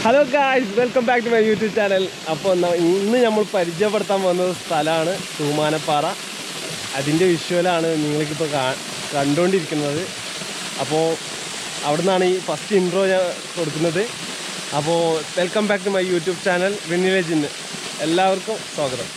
Hello guys, welcome back to my YouTube channel. അപ്പോൾ ഇന്ന് നമ്മൾ പരിചയപ്പെടുത്താൻ പോകുന്ന സ്ഥലമാണ് തൂമാനപ്പാറ. അതിൻ്റെ വിഷ്വലാണ് നിങ്ങൾക്കിപ്പോൾ കണ്ടുകൊണ്ടിരിക്കുന്നത്. അപ്പോൾ അവിടെ നിന്നാണ് ഈ ഫസ്റ്റ് ഇൻട്രോ ഞാൻ കൊടുക്കുന്നത്. അപ്പോൾ welcome back to my YouTube channel വിനിലേജിന് എല്ലാവർക്കും സ്വാഗതം.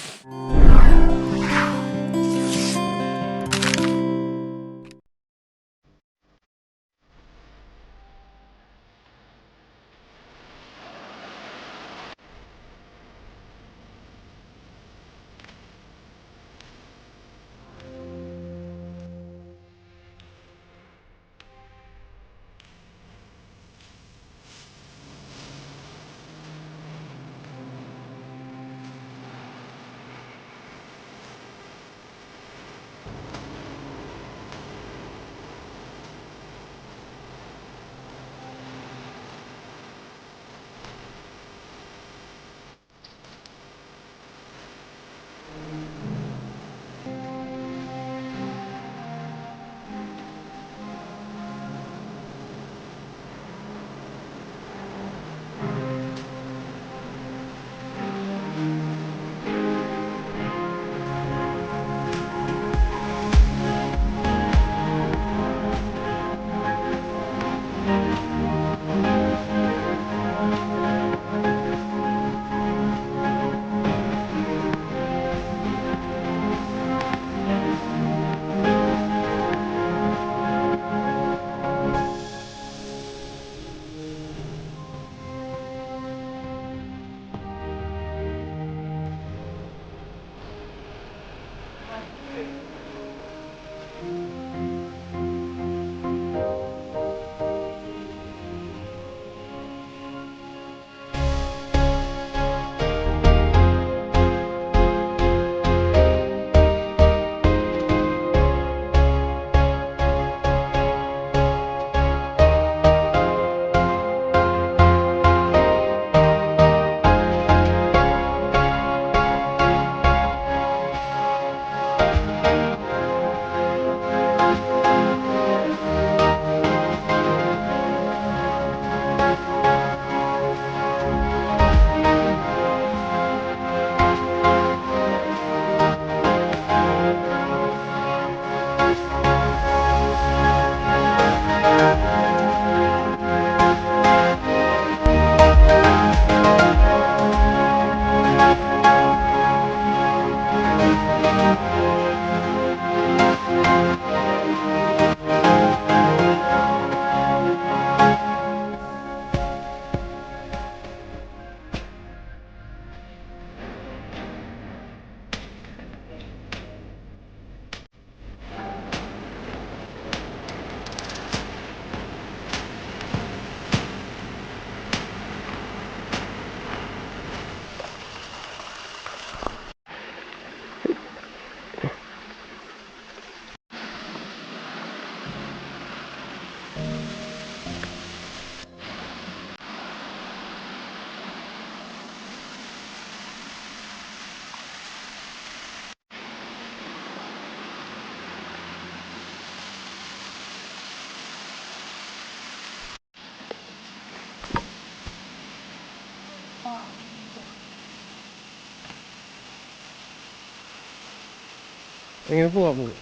എങ്ങനെ പോവാം നമുക്ക്?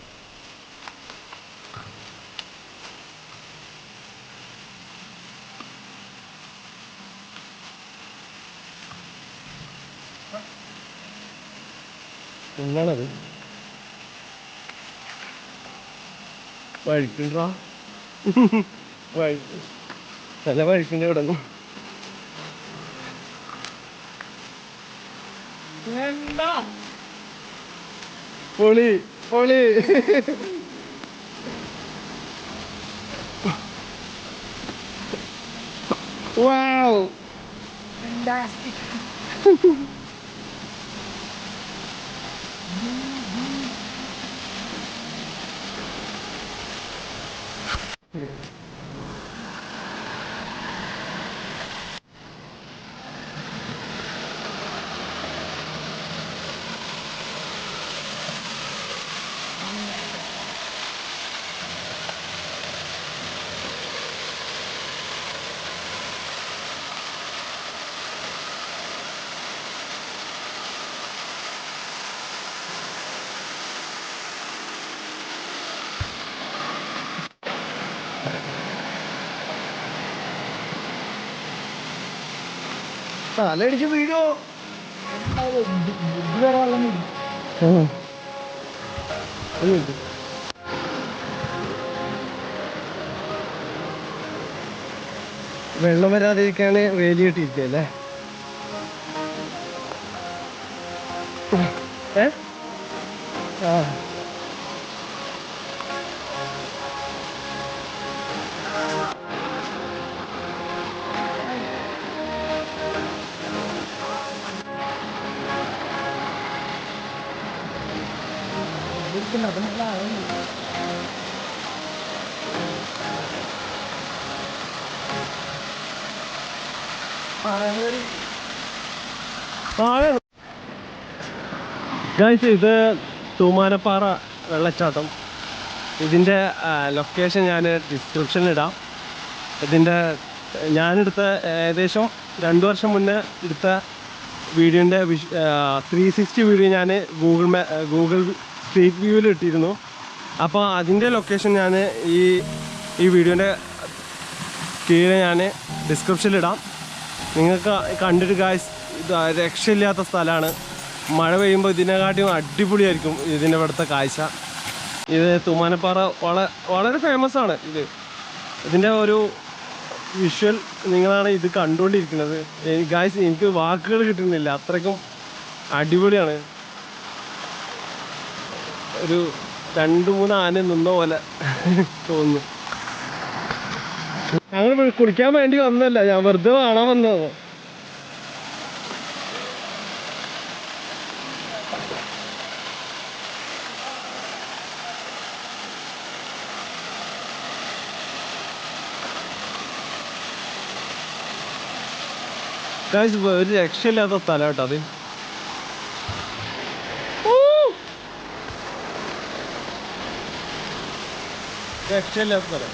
എന്താണത്? വഴിക്കുണ്ടാ വഴി നല്ല വഴിക്കുണ്ട് ഇവിടെ നിന്ന്. പൊളി പൊളി. വാവ്, Fantastic. തലടിച്ച് വീഴോ? ഇതുവരെ വെള്ളം വീഴും. വെള്ളം വരാതിരിക്കാണ് വേലി കെട്ടിയിരിക്കല്ലേ? ആ ഇരിക്കുന്നു. അപ്പം നല്ല ആഴം. ഗൈസ്, ഇത് തൂമാനപ്പാറ വെള്ളച്ചാട്ടം. ഇതിൻ്റെ ലൊക്കേഷൻ ഞാൻ ഡിസ്ക്രിപ്ഷനിൽ ഇടാം. ഇതിൻ്റെ ഞാനെടുത്ത ഏകദേശം 2 വർഷം മുന്നേ എടുത്ത വീഡിയോൻ്റെ 360 വീഡിയോ ഞാൻ ഗൂഗിൾ സ്ട്രീറ്റ് വ്യൂവിൽ ഇട്ടിരുന്നു. അപ്പോൾ അതിൻ്റെ ലൊക്കേഷൻ ഞാൻ ഈ വീഡിയോൻ്റെ കീഴെ ഞാൻ ഡിസ്ക്രിപ്ഷനിലിടാം. നിങ്ങൾക്ക് കണ്ടിട്ട് ഗായ്സ്, ഇത് രക്ഷയില്ലാത്ത സ്ഥലമാണ്. മഴ പെയ്യുമ്പോൾ ഇതിനെക്കാട്ടിയും അടിപൊളിയായിരിക്കും ഇതിൻ്റെ ഇവിടുത്തെ കാഴ്ച. ഇത് തൂമാനപ്പാറ വളരെ ഫേമസ് ആണ്. ഇതിൻ്റെ ഒരു വിഷ്വൽ നിങ്ങളാണ് ഇത് കണ്ടുകൊണ്ടിരിക്കുന്നത്. ഗായ്സ്, എനിക്ക് വാക്കുകൾ കിട്ടുന്നില്ല, അത്രയ്ക്കും അടിപൊളിയാണ്. ഒരു 2-3 ആന നിന്ന പോലെ തോന്നുന്നു. ഞങ്ങൾ കുളിക്കാൻ വേണ്ടി വന്നല്ല, ഞാൻ വെറുതെ കാണാൻ വന്നത്. ഒരു രക്ഷയില്ലാത്ത സ്ഥലം കേട്ടോ അത്. രക്ഷയില്ലാത്ത സ്ഥലം.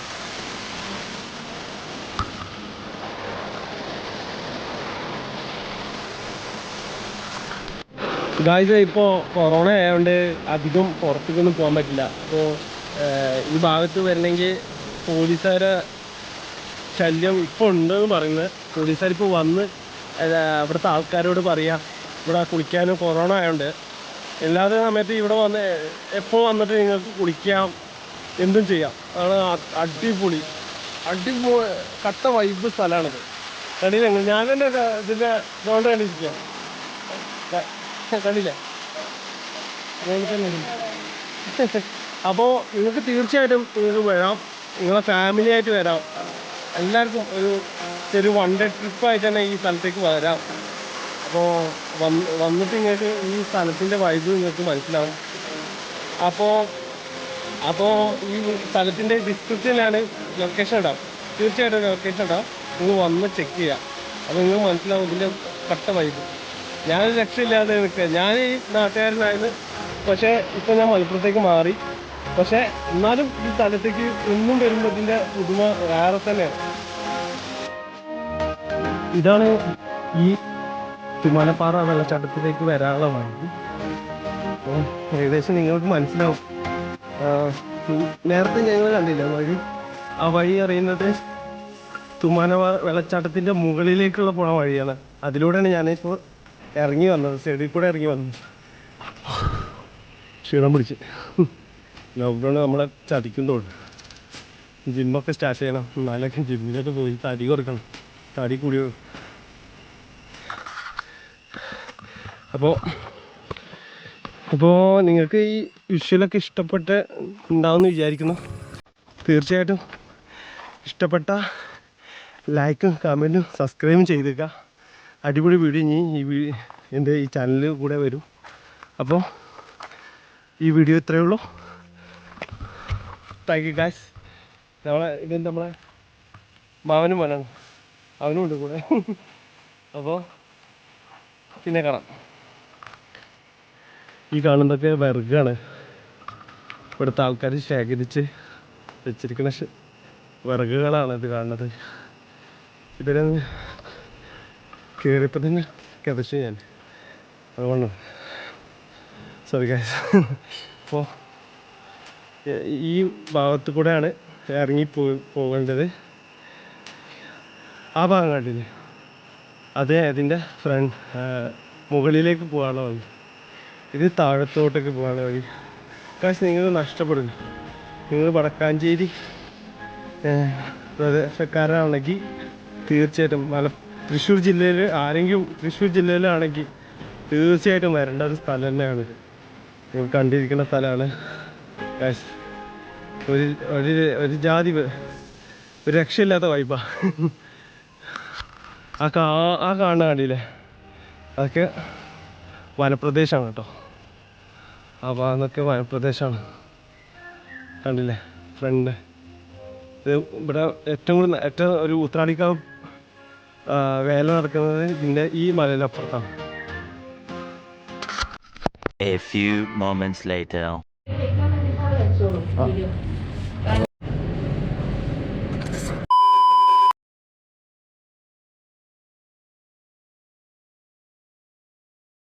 ഗായ്സ്, ഇപ്പോൾ കൊറോണ ആയതുകൊണ്ട് അധികം പുറത്തേക്കൊന്നും പോകാൻ പറ്റില്ല. അപ്പോൾ ഈ ഭാഗത്ത് വരണമെങ്കിൽ പോലീസുകാരെ ശല്യം ഇപ്പോൾ ഉണ്ടെന്ന് പറയുന്നത്. പോലീസുകാരിപ്പോൾ വന്ന് ഇവിടുത്തെ ആൾക്കാരോട് പറയാം ഇവിടെ കുളിക്കാനും കൊറോണ ആയതുകൊണ്ട്. എല്ലാത്ത സമയത്ത് ഇവിടെ വന്ന് എപ്പോൾ വന്നിട്ട് നിങ്ങൾക്ക് കുളിക്കാം, എന്തും ചെയ്യാം. അതാണ് അടിപൊളി കട്ട വൈബ് സ്ഥലമാണിത്. കണ്ടില്ല? ഞാൻ തന്നെ ഇതിൻ്റെ ഗ്രൗണ്ട് കണ്ടിരിക്കാം. കണ്ടില്ലേ? അപ്പോൾ നിങ്ങൾക്ക് തീർച്ചയായിട്ടും നിങ്ങൾക്ക് വരാം. നിങ്ങളെ ഫാമിലി ആയിട്ട് വരാം. എല്ലാവർക്കും ഒരു 1 ഡേ ട്രിപ്പായിട്ട് തന്നെ ഈ സ്ഥലത്തേക്ക് വരാം. അപ്പോൾ വന്നിട്ട് നിങ്ങൾക്ക് ഈ സ്ഥലത്തിൻ്റെ വൈബ് നിങ്ങൾക്ക് മനസ്സിലാവും. അപ്പോൾ ഈ സ്ഥലത്തിൻ്റെ ഡിസ്ക്രിപ്ഷനിലാണ് ലൊക്കേഷൻ ഇടാം. തീർച്ചയായിട്ടും ലൊക്കേഷൻ ഇടാം. നിങ്ങൾ വന്ന് ചെക്ക് ചെയ്യാം. അപ്പോൾ നിങ്ങൾക്ക് മനസ്സിലാവും ഇതിൻ്റെ കട്ട വൈബ്. ഞാനൊരു രക്ഷയില്ലാതെ നിൽക്കുക. ഞാൻ ഈ നാട്ടുകാരനായിരുന്നു, പക്ഷേ ഇപ്പോൾ ഞാൻ മലപ്പുറത്തേക്ക് മാറി. പക്ഷേ എന്നാലും ഈ സ്ഥലത്തേക്ക് എന്നും വരുമ്പോൾ ഇതിൻ്റെ പുതുമ വേറെ തന്നെയാണ്. ഇതാണ് ഈ തൂമാനപ്പാറ വെള്ളച്ചാട്ടത്തിലേക്ക് വരാനുള്ള വഴി. അപ്പോൾ ഏകദേശം നിങ്ങൾക്ക് മനസ്സിലാവും. നേരത്തെ ഞങ്ങൾ കണ്ടില്ല വഴി. ആ വഴി അറിയുന്നത് തൂമാനപ്പാറ വെള്ളച്ചാട്ടത്തിൻ്റെ മുകളിലേക്കുള്ള പോണ വഴിയാണ്. അതിലൂടെയാണ് ഞാനിപ്പോൾ ഇറങ്ങി വന്നത്, സൈഡിൽ കൂടെ ഇറങ്ങി വന്നത്. ക്ഷീണം പിടിച്ച്. ലോക്ക്ഡൗൺ നമ്മളെ ചതിക്കുന്നുണ്ട്. ജിമ്മൊക്കെ സ്റ്റാർട്ട് ചെയ്യണം. എന്നാലൊക്കെ ജിമ്മിലൊക്കെ പോയി തടി കുറക്കണം. തടി കൂടി. അപ്പോൾ നിങ്ങൾക്ക് ഈ വിഷ്വലൊക്കെ ഇഷ്ടപ്പെട്ട് ഉണ്ടാവുമെന്ന് വിചാരിക്കുന്നു. തീർച്ചയായിട്ടും ഇഷ്ടപ്പെട്ട ലൈക്കും കമൻറ്റും സബ്സ്ക്രൈബും ചെയ്തേക്കുക. അടിപൊളി വീഡിയോ ഇനി എൻ്റെ ഈ ചാനലിൽ കൂടെ വരും. അപ്പോൾ ഈ വീഡിയോ ഇത്രയേ ഉള്ളൂ. Thank you guys. നമ്മളെ മാവനും മോനാണ്, അവനും ഉണ്ട് കൂടെ. അപ്പോൾ പിന്നെ കാണാം. ഈ കാണുന്നതൊക്കെ വിറകാണ്. ഇവിടുത്തെ ആൾക്കാർ ശേഖരിച്ച് വെച്ചിരിക്കുന്ന വിറകുകളാണ് ഇത് കാണുന്നത്. ഇവരെ കയറിയപ്പോൾ തന്നെ കിതച്ചു ഞാൻ, അതുകൊണ്ട് സോറി ഗൈസ്. അപ്പോൾ ഈ ഭാഗത്ത് കൂടെയാണ് ഇറങ്ങി പോകേണ്ടത്. ആ ഭാഗം കണ്ടില്ലേ? അത് അതിൻ്റെ മുകളിലേക്ക് പോകാനുള്ള വഴി. ഇത് താഴത്തോട്ടേക്ക് പോകാനുള്ള വഴി. കാശ് നിങ്ങൾ നഷ്ടപ്പെടും. നിങ്ങൾ വടക്കാഞ്ചേരി പ്രദേശക്കാരാണെങ്കിൽ തീർച്ചയായിട്ടും തൃശ്ശൂർ ജില്ലയിൽ ആരെങ്കിലും തൃശ്ശൂർ ജില്ലയിലാണെങ്കിൽ തീർച്ചയായിട്ടും വരേണ്ട ഒരു സ്ഥലം തന്നെയാണ്. നിങ്ങൾ കണ്ടിരിക്കുന്ന സ്ഥലമാണ്. ഒരു ഒരു ഒരു ജാതി ഒരു രക്ഷയില്ലാത്ത വൈബാ. ആ കാണുന്ന കണ്ടില്ലേ, അതൊക്കെ വനപ്രദേശമാണ് കേട്ടോ. ആ ഭാഗത്തൊക്കെ വനപ്രദേശമാണ്. കണ്ടില്ലേ ഫ്രണ്ട്. ഇത് ഇവിടെ ഏറ്റവും ഒരു ഉത്രാളിക്കാവ് വേല നടക്കുന്നത് ഇതിൻ്റെ ഈ മലയിലപ്പുറത്താണ്. A few moments later.